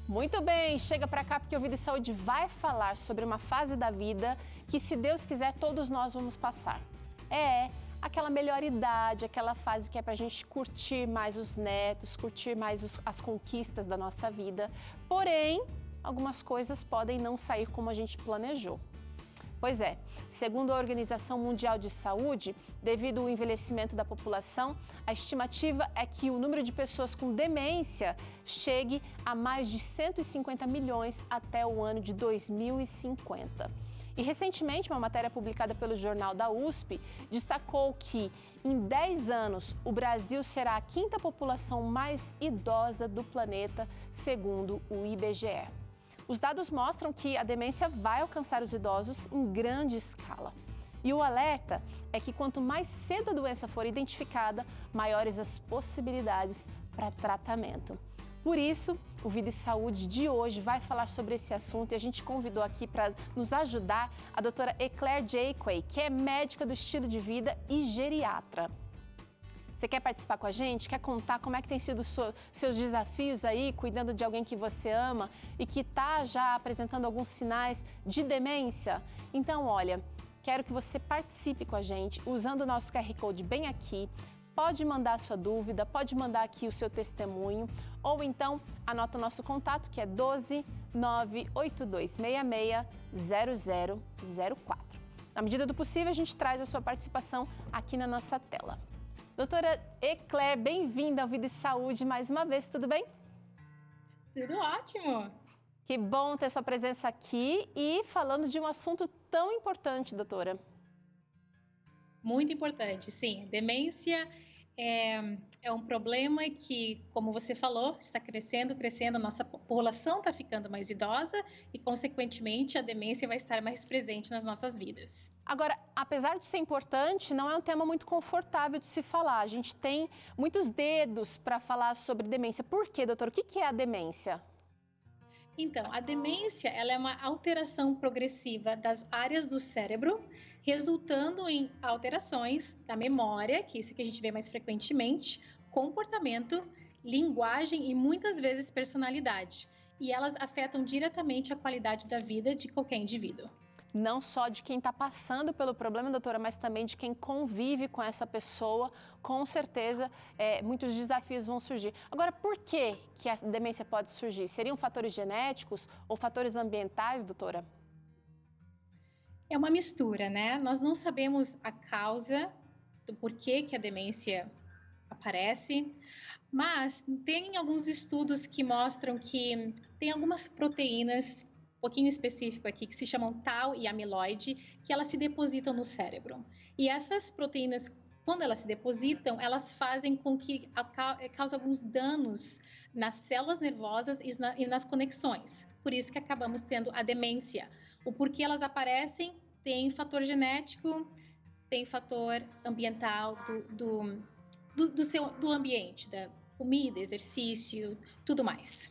Muito bem, chega pra cá porque o Vida e Saúde vai falar sobre uma fase da vida que, se Deus quiser, todos nós vamos passar. É aquela melhor idade, aquela fase que é pra gente curtir mais os netos, curtir mais as conquistas da nossa vida. Porém, algumas coisas podem não sair como a gente planejou. Pois é, segundo a Organização Mundial de Saúde, devido ao envelhecimento da população, a estimativa é que o número de pessoas com demência chegue a mais de 150 milhões até o ano de 2050. E recentemente, uma matéria publicada pelo jornal da USP destacou que, em 10 anos, o Brasil será a quinta população mais idosa do planeta, segundo o IBGE. Os dados mostram que a demência vai alcançar os idosos em grande escala. E o alerta é que quanto mais cedo a doença for identificada, maiores as possibilidades para tratamento. Por isso, o Vida e Saúde de hoje vai falar sobre esse assunto e a gente convidou aqui para nos ajudar a doutora Eclair Jaquay, que é médica do estilo de vida e geriatra. Você quer participar com a gente? Quer contar como é que tem sido seus desafios aí, cuidando de alguém que você ama e que está já apresentando alguns sinais de demência? Então, olha, quero que você participe com a gente usando o nosso QR Code bem aqui. Pode mandar a sua dúvida, pode mandar aqui o seu testemunho ou então anota o nosso contato, que é 12 98266 0004. Na medida do possível, a gente traz a sua participação aqui na nossa tela. Doutora Eclair, bem-vinda ao Vida e Saúde mais uma vez, tudo bem? Tudo ótimo! Que bom ter sua presença aqui e falando de um assunto tão importante, doutora. Muito importante, sim. Demência é um problema que, como você falou, está crescendo, a nossa população está ficando mais idosa e, consequentemente, a demência vai estar mais presente nas nossas vidas. Agora, apesar de ser importante, não é um tema muito confortável de se falar. A gente tem muitos dedos para falar sobre demência. Por quê, doutor? O que é a demência? Então, a demência ela é uma alteração progressiva das áreas do cérebro, resultando em alterações da memória, que é isso que a gente vê mais frequentemente, comportamento, linguagem e muitas vezes personalidade. E elas afetam diretamente a qualidade da vida de qualquer indivíduo. Não só de quem está passando pelo problema, doutora, mas também de quem convive com essa pessoa. Com certeza, muitos desafios vão surgir. Agora, por que a demência pode surgir? Seriam fatores genéticos ou fatores ambientais, doutora? É uma mistura, né? Nós não sabemos a causa do porquê que a demência aparece, mas tem alguns estudos que mostram que tem algumas proteínas um pouquinho específico aqui, que se chamam tau e amiloide, que elas se depositam no cérebro. E essas proteínas, quando elas se depositam, elas fazem com que cause alguns danos nas células nervosas e nas conexões. Por isso que acabamos tendo a demência. O porquê elas aparecem tem fator genético, tem fator ambiental do ambiente, da comida, exercício, tudo mais.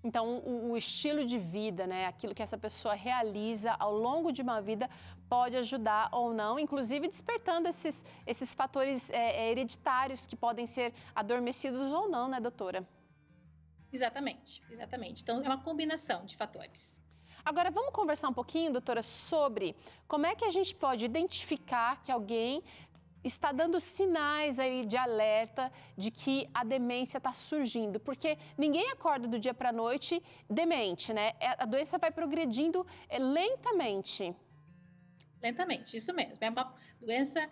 Então, o estilo de vida, né, aquilo que essa pessoa realiza ao longo de uma vida pode ajudar ou não, inclusive despertando esses fatores hereditários que podem ser adormecidos ou não, né, doutora? Exatamente. Então, é uma combinação de fatores. Agora, vamos conversar um pouquinho, doutora, sobre como é que a gente pode identificar que alguém está dando sinais aí de alerta de que a demência está surgindo, porque ninguém acorda do dia para a noite demente, né? A doença vai progredindo lentamente. Lentamente, isso mesmo. É uma doença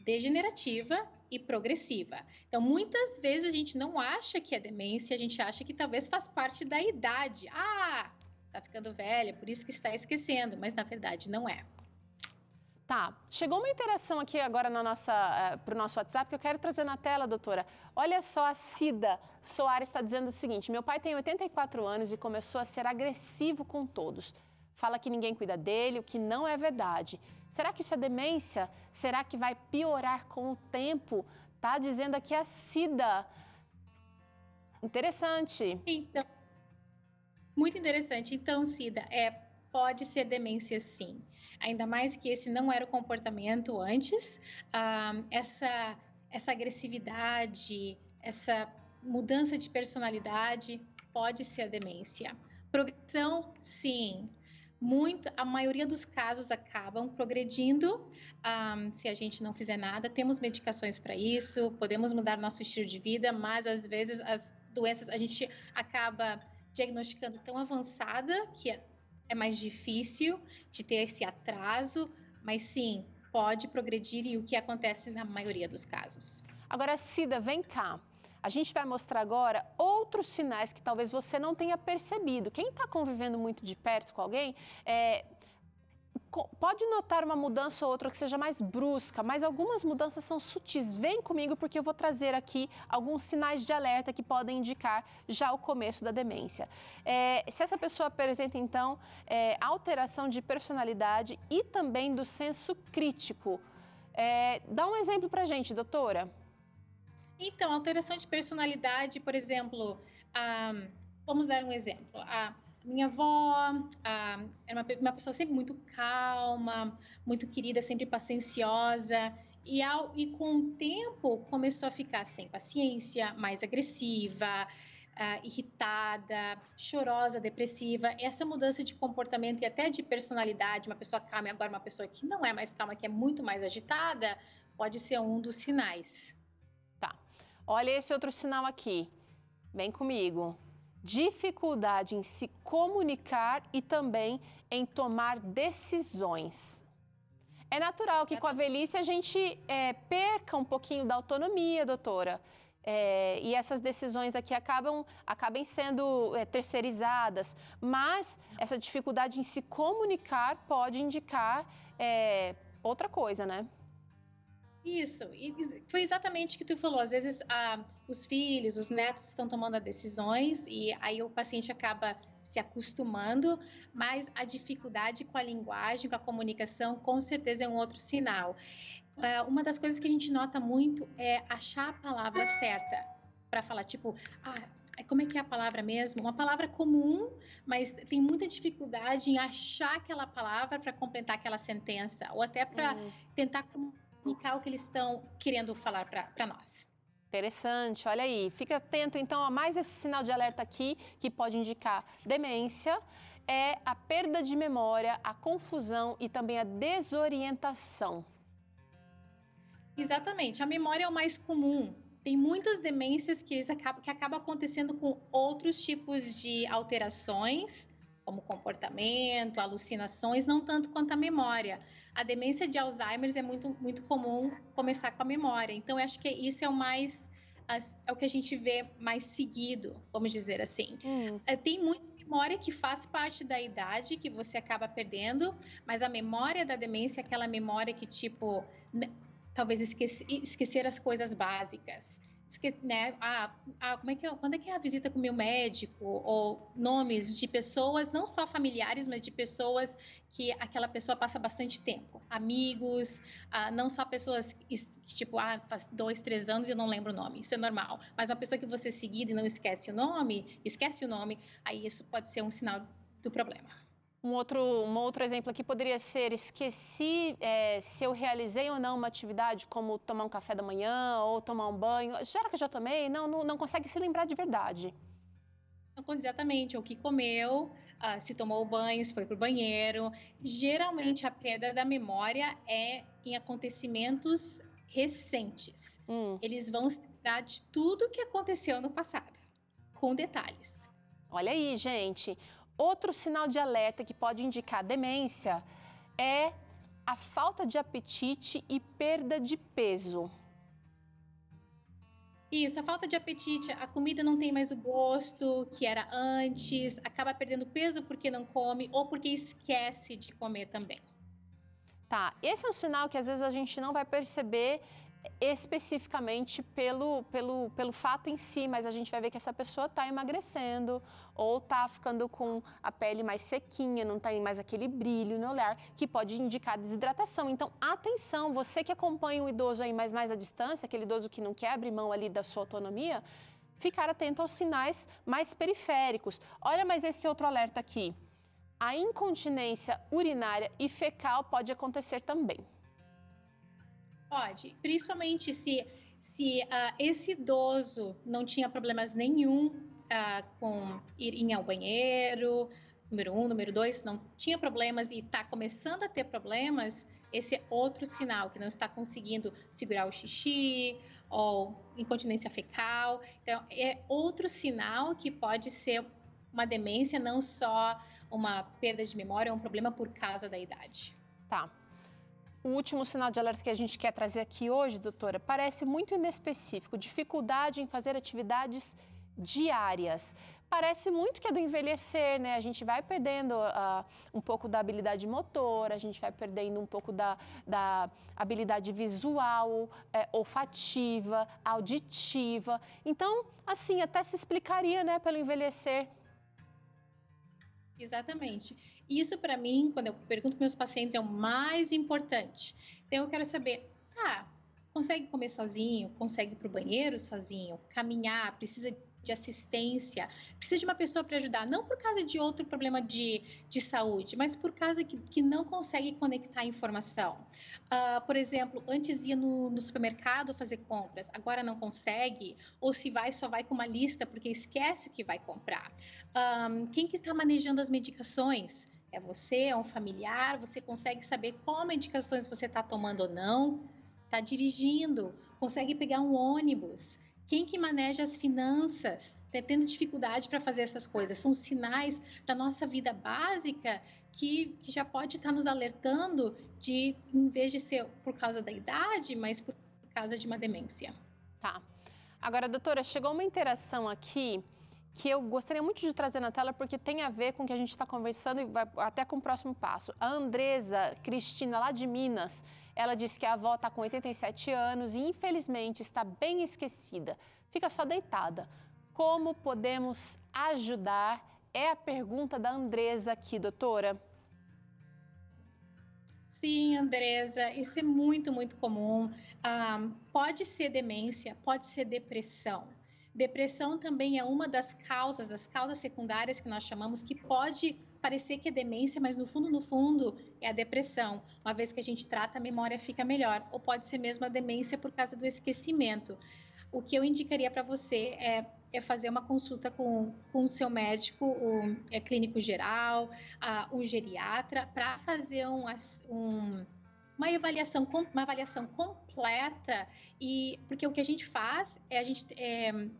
degenerativa e progressiva. Então, muitas vezes a gente não acha que é demência, a gente acha que talvez faz parte da idade. Ah, tá ficando velha, por isso que está esquecendo, mas na verdade não é. Tá, chegou uma interação aqui agora para o nosso WhatsApp que eu quero trazer na tela, doutora. Olha só, a Cida Soares está dizendo o seguinte: meu pai tem 84 anos e começou a ser agressivo com todos. Fala que ninguém cuida dele, o que não é verdade. Será que isso é demência? Será que vai piorar com o tempo? Tá dizendo aqui a Cida. Interessante. Então, muito interessante. Então, Cida, pode ser demência sim. Ainda mais que esse não era o comportamento antes. Essa agressividade, essa mudança de personalidade pode ser a demência. Progressão, sim. A maioria dos casos acabam progredindo se a gente não fizer nada. Temos medicações para isso, podemos mudar nosso estilo de vida, mas às vezes as doenças a gente acaba diagnosticando tão avançada que é mais difícil de ter esse atraso, mas sim, pode progredir e o que acontece na maioria dos casos. Agora, Cida, vem cá. A gente vai mostrar agora outros sinais que talvez você não tenha percebido. Quem está convivendo muito de perto com alguém, pode notar uma mudança ou outra que seja mais brusca, mas algumas mudanças são sutis. Vem comigo porque eu vou trazer aqui alguns sinais de alerta que podem indicar já o começo da demência. Se essa pessoa apresenta, então, alteração de personalidade e também do senso crítico. Dá um exemplo para a gente, doutora. Então, alteração de personalidade, por exemplo, vamos dar um exemplo. A minha avó era uma pessoa sempre muito calma, muito querida, sempre pacienciosa, e com o tempo começou a ficar sem paciência, mais agressiva, irritada, chorosa, depressiva. Essa mudança de comportamento e até de personalidade, uma pessoa calma e agora uma pessoa que não é mais calma, que é muito mais agitada, pode ser um dos sinais. Olha esse outro sinal aqui. Vem comigo. Dificuldade em se comunicar e também em tomar decisões. É natural que com a velhice a gente perca um pouquinho da autonomia, doutora. E essas decisões aqui acabem sendo terceirizadas. Mas essa dificuldade em se comunicar pode indicar outra coisa, né? Isso, e foi exatamente o que tu falou. Às vezes os filhos, os netos estão tomando decisões e aí o paciente acaba se acostumando, mas a dificuldade com a linguagem, com a comunicação, com certeza é um outro sinal. Uma das coisas que a gente nota muito é achar a palavra certa para falar, tipo, como é que é a palavra mesmo? Uma palavra comum, mas tem muita dificuldade em achar aquela palavra para completar aquela sentença ou até para tentar comunicar o que eles estão querendo falar para nós. Interessante, olha aí. Fica atento então a mais esse sinal de alerta aqui que pode indicar demência, é a perda de memória, a confusão e também a desorientação. Exatamente, a memória é o mais comum. Tem muitas demências que acabam acontecendo com outros tipos de alterações, como comportamento, alucinações, não tanto quanto a memória. A demência de Alzheimer é muito, muito comum começar com a memória. Então, eu acho que isso é o que a gente vê mais seguido, vamos dizer assim. Tem muita memória que faz parte da idade, que você acaba perdendo, mas a memória da demência é aquela memória que, tipo, talvez esquecer as coisas básicas. Né? Quando é que é a visita com o meu médico? Ou nomes de pessoas, não só familiares, mas de pessoas que aquela pessoa passa bastante tempo. Amigos, não só pessoas que, tipo, faz 2, 3 anos e eu não lembro o nome. Isso é normal. Mas uma pessoa que você seguida e não esquece o nome, aí isso pode ser um sinal do problema. Um outro exemplo aqui poderia ser: esqueci se eu realizei ou não uma atividade, como tomar um café da manhã ou tomar um banho. Será que eu já tomei? Não consegue se lembrar de verdade. Exatamente, o que comeu, se tomou banho, se foi para o banheiro. Geralmente a perda da memória é em acontecimentos recentes. Eles vão se lembrar de tudo que aconteceu no passado, com detalhes. Olha aí, gente. Outro sinal de alerta que pode indicar demência é a falta de apetite e perda de peso. Isso, a falta de apetite, a comida não tem mais o gosto que era antes, acaba perdendo peso porque não come ou porque esquece de comer também. Tá, esse é um sinal que às vezes a gente não vai perceber especificamente pelo fato em si, mas a gente vai ver que essa pessoa está emagrecendo ou está ficando com a pele mais sequinha, não tem mais aquele brilho no olhar, que pode indicar desidratação. Então, atenção, você que acompanha o idoso aí mais à distância, aquele idoso que não quer abrir mão ali da sua autonomia, ficar atento aos sinais mais periféricos. Olha mais esse outro alerta aqui. A incontinência urinária e fecal pode acontecer também. Pode, principalmente se esse idoso não tinha problemas nenhum com ir ao banheiro, número um, número dois, não tinha problemas e está começando a ter problemas, esse é outro sinal que não está conseguindo segurar o xixi ou incontinência fecal. Então, é outro sinal que pode ser uma demência, não só uma perda de memória, é um problema por causa da idade. Tá. O último sinal de alerta que a gente quer trazer aqui hoje, doutora, parece muito inespecífico, dificuldade em fazer atividades diárias. Parece muito que é do envelhecer, né? A gente vai perdendo um pouco da habilidade motora, a gente vai perdendo um pouco da habilidade visual, olfativa, auditiva. Então, assim, até se explicaria, né, pelo envelhecer. Exatamente. Isso para mim, quando eu pergunto para meus pacientes, é o mais importante. Então eu quero saber, tá, consegue comer sozinho, consegue ir para o banheiro sozinho, caminhar, precisa de assistência, precisa de uma pessoa para ajudar, não por causa de outro problema de saúde, mas por causa que não consegue conectar a informação. Por exemplo, antes ia no supermercado fazer compras, agora não consegue, ou se vai, só vai com uma lista porque esquece o que vai comprar. Quem que está manejando as medicações? É você, é um familiar, você consegue saber qual medicações você está tomando ou não, está dirigindo, consegue pegar um ônibus. Quem que maneja as finanças? Está tendo dificuldade para fazer essas coisas. São sinais da nossa vida básica que já pode estar nos alertando de, em vez de ser por causa da idade, mas por causa de uma demência. Tá. Agora, doutora, chegou uma interação aqui que eu gostaria muito de trazer na tela porque tem a ver com o que a gente está conversando e vai até com o próximo passo. A Andresa Cristina, lá de Minas, ela disse que a avó está com 87 anos e, infelizmente, está bem esquecida. Fica só deitada. Como podemos ajudar? É a pergunta da Andresa aqui, doutora. Sim, Andresa, isso é muito, muito comum. Pode ser demência, pode ser depressão. Depressão também é uma das causas secundárias que nós chamamos, que pode parecer que é demência, mas no fundo, é a depressão. Uma vez que a gente trata, a memória fica melhor. Ou pode ser mesmo a demência por causa do esquecimento. O que eu indicaria para você é fazer uma consulta com o seu médico, o clínico geral, o geriatra, para fazer uma avaliação completa, e porque o que a gente faz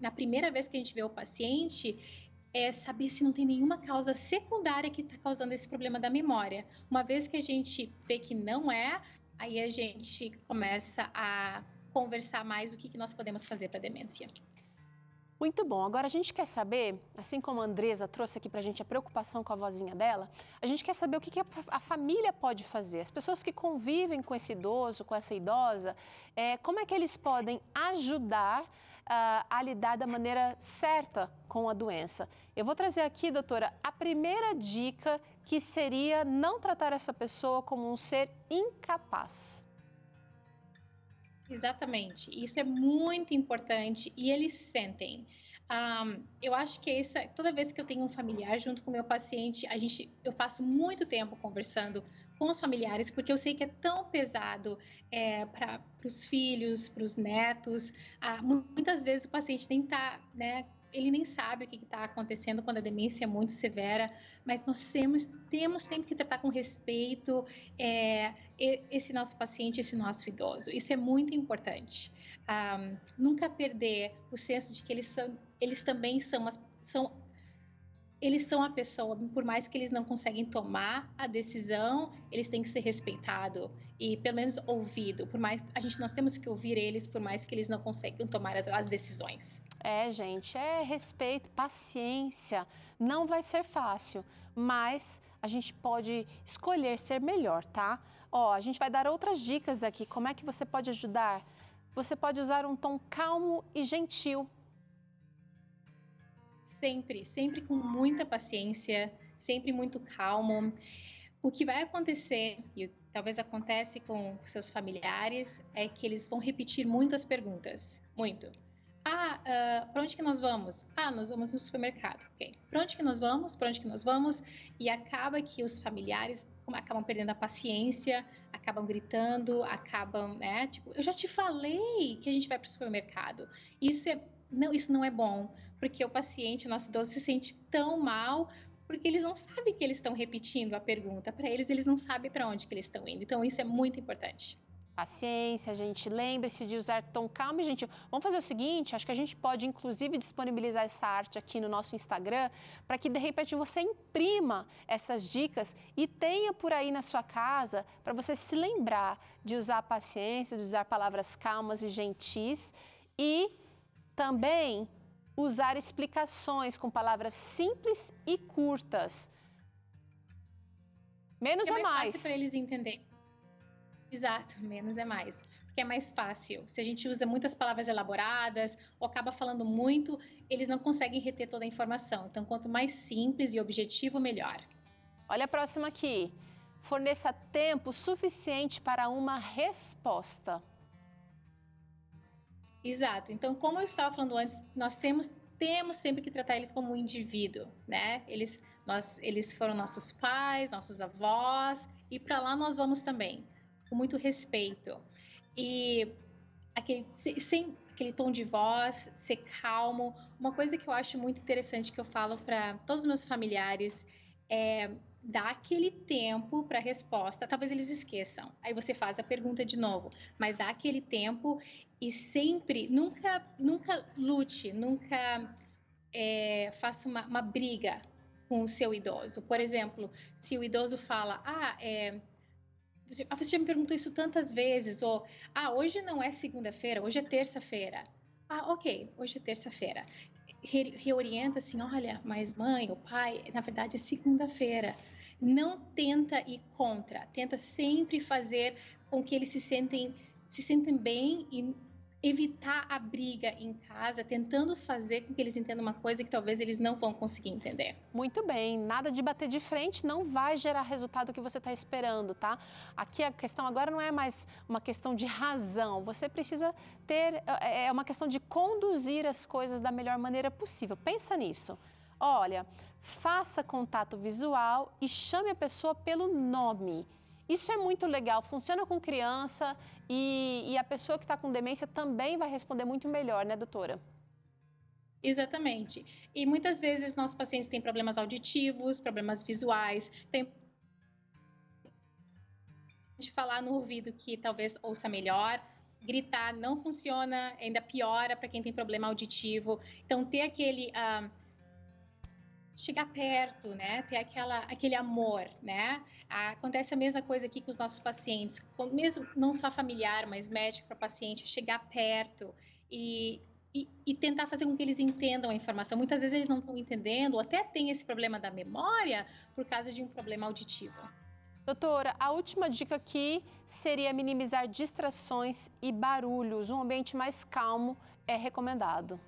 na primeira vez que a gente vê o paciente, é saber se não tem nenhuma causa secundária que está causando esse problema da memória. Uma vez que a gente vê que não é, aí a gente começa a conversar mais o que nós podemos fazer para a demência. Muito bom. Agora a gente quer saber, assim como a Andresa trouxe aqui para a gente a preocupação com a vozinha dela, a gente quer saber o que a família pode fazer. As pessoas que convivem com esse idoso, com essa idosa, como é que eles podem ajudar a lidar da maneira certa com a doença? Eu vou trazer aqui, doutora, a primeira dica, que seria não tratar essa pessoa como um ser incapaz. Exatamente, isso é muito importante e eles sentem. Eu acho que toda vez que eu tenho um familiar junto com o meu paciente, eu passo muito tempo conversando com os familiares, porque eu sei que é tão pesado para os filhos, para os netos. Muitas vezes o paciente nem está, né? Ele nem sabe o que está acontecendo quando a demência é muito severa, mas nós temos sempre que tratar com respeito esse nosso paciente, esse nosso idoso. Isso é muito importante. Nunca perder o senso de que eles também eles são a pessoa, por mais que eles não conseguem tomar a decisão, eles têm que ser respeitados e pelo menos ouvido. Nós temos que ouvir eles, por mais que eles não conseguem tomar as decisões. Gente, respeito, paciência. Não vai ser fácil, mas a gente pode escolher ser melhor, tá? A gente vai dar outras dicas aqui. Como é que você pode ajudar? Você pode usar um tom calmo e gentil. Sempre com muita paciência, sempre muito calmo. O que vai acontecer, e talvez acontece com seus familiares, é que eles vão repetir muitas perguntas. Muito. Para onde que nós vamos? Nós vamos no supermercado. Ok. Para onde que nós vamos? Para onde que nós vamos? E acaba que os familiares acabam perdendo a paciência, acabam gritando, acabam, né? Tipo, eu já te falei que a gente vai para o supermercado. Isso é não, isso não é bom, porque o paciente, nosso idoso, se sente tão mal, porque eles não sabem que eles estão repetindo a pergunta. Para eles, eles não sabem para onde que eles estão indo. Então, isso é muito importante. Paciência, gente, lembre-se de usar tom calmo. E, gente, vamos fazer o seguinte, acho que a gente pode, inclusive, disponibilizar essa arte aqui no nosso Instagram, para que, de repente, você imprima essas dicas e tenha por aí na sua casa, para você se lembrar de usar a paciência, de usar palavras calmas e gentis e também usar explicações com palavras simples e curtas. Menos É é mais fácil mais. para eles entenderem. Exato, menos é mais. Porque é mais fácil. Se a gente usa muitas palavras elaboradas ou acaba falando muito, eles não conseguem reter toda a informação. Então, quanto mais simples e objetivo, melhor. Olha a próxima aqui. Forneça tempo suficiente para uma resposta. Exato. Então, como eu estava falando antes, nós temos sempre que tratar eles como um indivíduo, né? Eles foram nossos pais, nossos avós, e para lá nós vamos também, com muito respeito. E sem aquele tom de voz, ser calmo. Uma coisa que eu acho muito interessante que eu falo para todos os meus familiares é dar aquele tempo para a resposta. Talvez eles esqueçam. Aí você faz a pergunta de novo, mas dá aquele tempo e sempre, nunca lute, nunca faça uma briga com o seu idoso. Por exemplo, se o idoso fala, você já me perguntou isso tantas vezes, ou hoje não é segunda-feira, hoje é terça-feira. Ok, hoje é terça-feira. Reorienta assim, olha, mas mãe, o pai, na verdade é segunda-feira. Não tenta ir contra, tenta sempre fazer com que eles se sentem bem e evitar a briga em casa, tentando fazer com que eles entendam uma coisa que talvez eles não vão conseguir entender. Muito bem, nada de bater de frente não vai gerar resultado que você está esperando, tá? Aqui a questão agora não é mais uma questão de razão, você precisa ter, é uma questão de conduzir as coisas da melhor maneira possível. Pensa nisso. Olha, faça contato visual e chame a pessoa pelo nome. Isso é muito legal, funciona com criança e a pessoa que está com demência também vai responder muito melhor, né, doutora? Exatamente. E muitas vezes nossos pacientes têm problemas auditivos, problemas visuais, tem de falar no ouvido que talvez ouça melhor, gritar não funciona, ainda piora para quem tem problema auditivo. Então, ter chegar perto, né? Ter aquele amor, né? Acontece a mesma coisa aqui com os nossos pacientes, mesmo não só familiar, mas médico para paciente, chegar perto e tentar fazer com que eles entendam a informação. Muitas vezes eles não estão entendendo, ou até tem esse problema da memória por causa de um problema auditivo. Doutora, a última dica aqui seria minimizar distrações e barulhos. Um ambiente mais calmo é recomendado.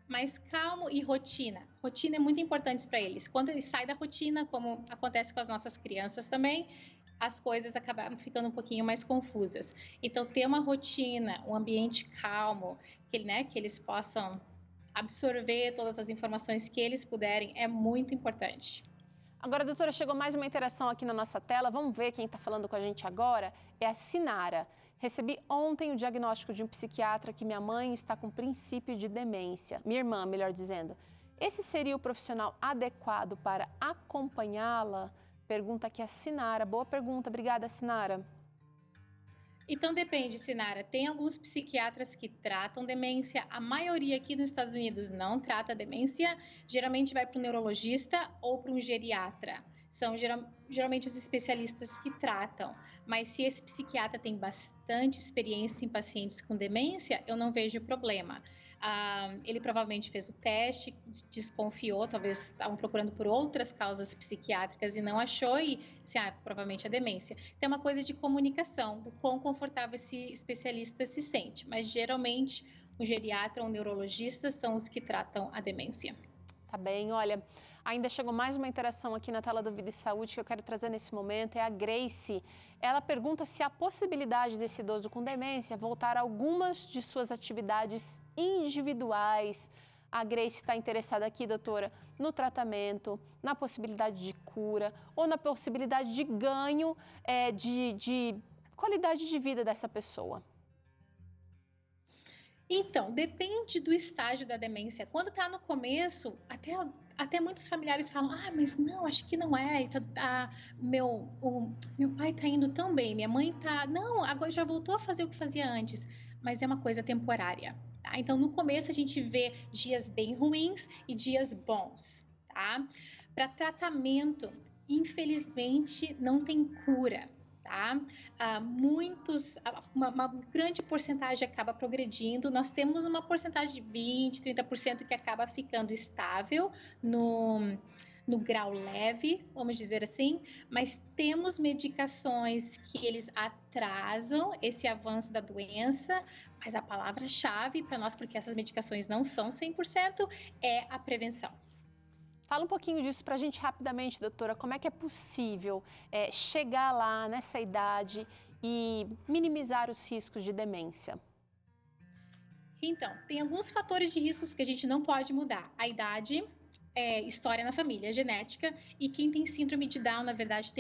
Mais calmo e rotina. Rotina é muito importante para eles. Quando eles saem da rotina, como acontece com as nossas crianças também, as coisas acabam ficando um pouquinho mais confusas. Então, ter uma rotina, um ambiente calmo, que eles possam absorver todas as informações que eles puderem, é muito importante. Agora, doutora, chegou mais uma interação aqui na nossa tela. Vamos ver quem está falando com a gente agora. É a Sinara. Recebi ontem o diagnóstico de um psiquiatra que minha mãe está com princípio de demência. Minha irmã, melhor dizendo. Esse seria o profissional adequado para acompanhá-la? Pergunta aqui a Sinara. Boa pergunta. Obrigada, Sinara. Então depende, Sinara. Tem alguns psiquiatras que tratam demência. A maioria aqui nos Estados Unidos não trata demência. Geralmente vai para um neurologista ou para um geriatra. São geralmente os especialistas que tratam. Mas se esse psiquiatra tem bastante experiência em pacientes com demência, eu não vejo problema. Ele provavelmente fez o teste, desconfiou, talvez estavam procurando por outras causas psiquiátricas e não achou e, assim, provavelmente é demência. Tem uma coisa de comunicação, o quão confortável esse especialista se sente, mas geralmente o geriatra ou o neurologista são os que tratam a demência. Tá bem, olha, ainda chegou mais uma interação aqui na tela do Vida e Saúde que eu quero trazer nesse momento, é a Grace. Ela pergunta se há possibilidade desse idoso com demência voltar a algumas de suas atividades individuais. A Grace está interessada aqui, doutora, no tratamento, na possibilidade de cura ou na possibilidade de ganho de qualidade de vida dessa pessoa. Então, depende do estágio da demência. Quando está no começo, até muitos familiares falam: ah, mas não, acho que não é. O meu pai está indo tão bem, minha mãe está. Não, agora já voltou a fazer o que fazia antes, mas é uma coisa temporária. Tá? Então, no começo, a gente vê dias bem ruins e dias bons. Tá? Para tratamento, infelizmente, não tem cura. Tá? Uma grande porcentagem acaba progredindo. Nós temos uma porcentagem de 20, 30% que acaba ficando estável no grau leve, vamos dizer assim, mas temos medicações que eles atrasam esse avanço da doença, mas a palavra-chave para nós, porque essas medicações não são 100%, é a prevenção. Fala um pouquinho disso para a gente rapidamente, doutora. Como é que é possível chegar lá nessa idade e minimizar os riscos de demência? Então, tem alguns fatores de riscos que a gente não pode mudar. A idade, história na família, genética, e quem tem síndrome de Down, na verdade,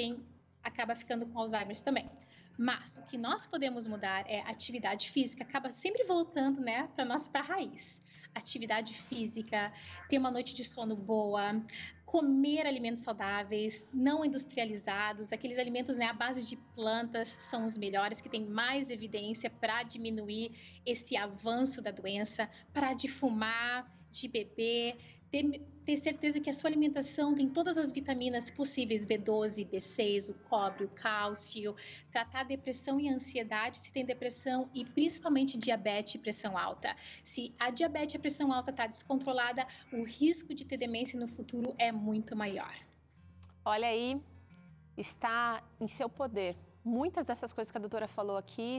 acaba ficando com Alzheimer também. Mas o que nós podemos mudar é a atividade física, acaba sempre voltando, né, para a raiz. Atividade física, ter uma noite de sono boa, comer alimentos saudáveis, não industrializados, aqueles alimentos, né, à base de plantas são os melhores, que têm mais evidência para diminuir esse avanço da doença, parar de fumar, de beber, ter certeza que a sua alimentação tem todas as vitaminas possíveis, B12, B6, o cobre, o cálcio, tratar a depressão e a ansiedade se tem depressão e principalmente diabetes e pressão alta. Se a diabetes e a pressão alta está descontrolada, o risco de ter demência no futuro é muito maior. Olha aí, está em seu poder. Muitas dessas coisas que a doutora falou aqui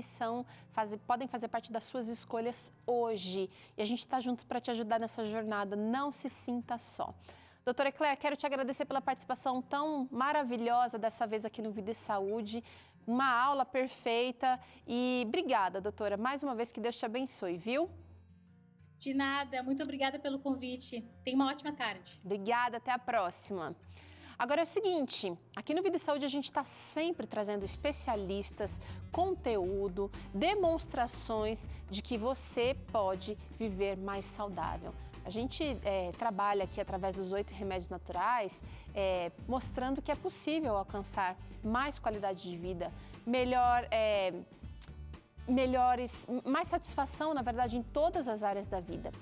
podem fazer parte das suas escolhas hoje. E a gente está junto para te ajudar nessa jornada. Não se sinta só. Doutora Eclair, quero te agradecer pela participação tão maravilhosa dessa vez aqui no Vida e Saúde. Uma aula perfeita. E obrigada, doutora. Mais uma vez, que Deus te abençoe, viu? De nada. Muito obrigada pelo convite. Tenha uma ótima tarde. Obrigada. Até a próxima. Agora é o seguinte, aqui no Vida e Saúde a gente está sempre trazendo especialistas, conteúdo, demonstrações de que você pode viver mais saudável. A gente trabalha aqui através dos 8 remédios naturais, mostrando que é possível alcançar mais qualidade de vida, mais satisfação, na verdade, em todas as áreas da vida.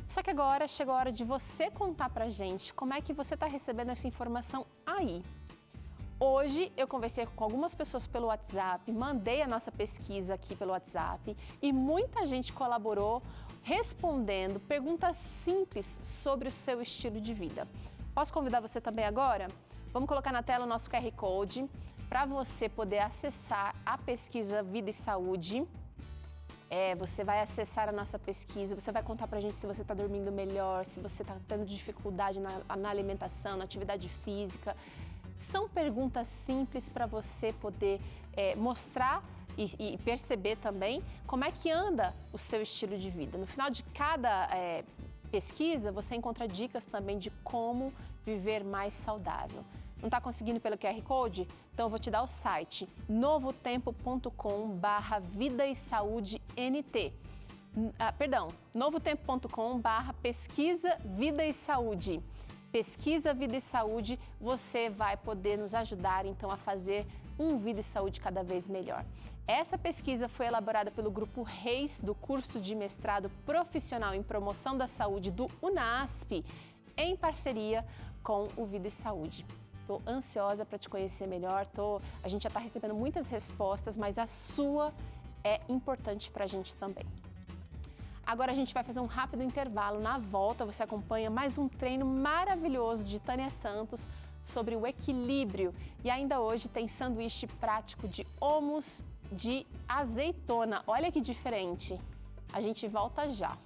Só que agora chegou a hora de você contar pra gente como é que você está recebendo essa informação aí. Hoje eu conversei com algumas pessoas pelo WhatsApp, mandei a nossa pesquisa aqui pelo WhatsApp e muita gente colaborou respondendo perguntas simples sobre o seu estilo de vida. Posso convidar você também agora? Vamos colocar na tela o nosso QR Code para você poder acessar a pesquisa Vida e Saúde. Você vai acessar a nossa pesquisa, você vai contar pra gente se você está dormindo melhor, se você está tendo dificuldade na alimentação, na atividade física. São perguntas simples para você poder mostrar e perceber também como é que anda o seu estilo de vida. No final de cada pesquisa, você encontra dicas também de como viver mais saudável. Não está conseguindo pelo QR Code? Então eu vou te dar o site novotempo.com/vida e saúde NT. novotempo.com/pesquisa vida e saúde. Pesquisa Vida e Saúde, você vai poder nos ajudar então a fazer um Vida e Saúde cada vez melhor. Essa pesquisa foi elaborada pelo Grupo Reis do curso de mestrado profissional em promoção da saúde do UNASP, em parceria com o Vida e Saúde. Estou ansiosa para te conhecer melhor, a gente já está recebendo muitas respostas, mas a sua é importante para a gente também. Agora a gente vai fazer um rápido intervalo. Na volta você acompanha mais um treino maravilhoso de Tânia Santos sobre o equilíbrio. E ainda hoje tem sanduíche prático de hummus de azeitona. Olha que diferente. A gente volta já.